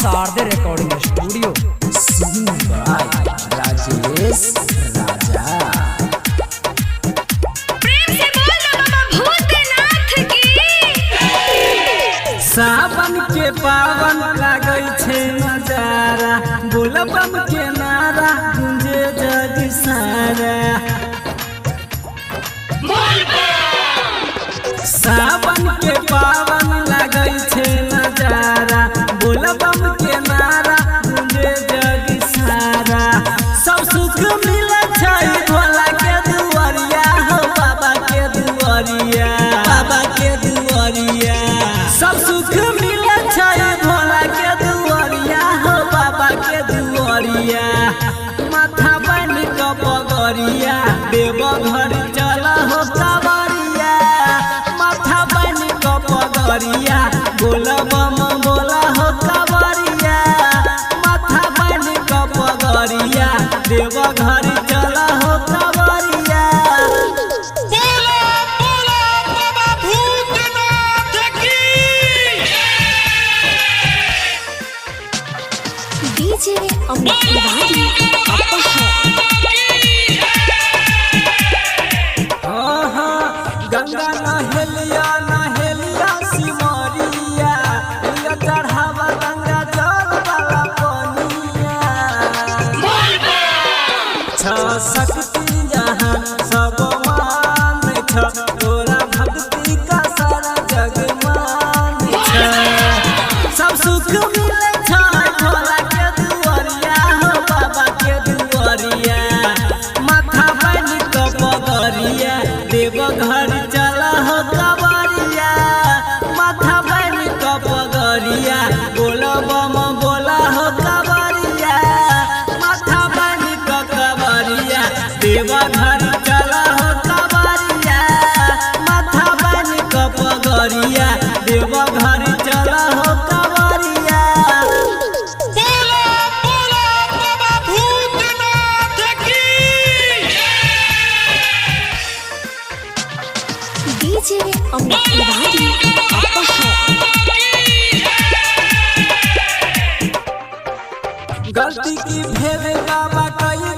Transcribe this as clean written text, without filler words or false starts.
Sharde recording studio Rajesh राजा। प्रेम से बोल बाबा भूतनाथ की। सावन के पावन लागै छे नजारा, बोलबम के नारा गूंजे जग सारा। सावन के पावन लागै छे नजारा, बोलबम के नारा गूंजे जग सारा। सब सुख मिले छै भोला के दुआरिया हो, बाबा के दुआरिया, बाबा के दुआरिया। सब सुख मिले छै भोला के दुआरिया हो, बाबा के दुआरिया। माथा बन के पगरिया देव घर चल हो कावरिया। माथा बन के पगरिया बोलबम बोला हो कावरिया। माथा बन के पगरिया देव घर चल हो कावरिया। बोला बोला बाबा भूतनाथ की। डीजे अमित तिवारी गंगा नहेलिया नहेलिया सिमरिया, लिया चढ़ावा गंगा जल वाला पनिया। छ शक्ति जहाँ सब मान छ, तोरा भक्ति का सारा जग मान छ। सब सुख मिले छ भोला के दुआरिया हो, बाबा के दुआरिया। माथा बन के पगरिया देव घर चल हो कावरिया। माथा बन के पगरिया बोलबम बोला हो कावरिया। माथा बन के कावरिया देव घर चल हो कावरिया। माथा बन के पगरिया देव घर चल हो कावरिया। बोला बोला बाबा भूतनाथ की। डीजे अमित तिवारी गलती की भेद बाबा कई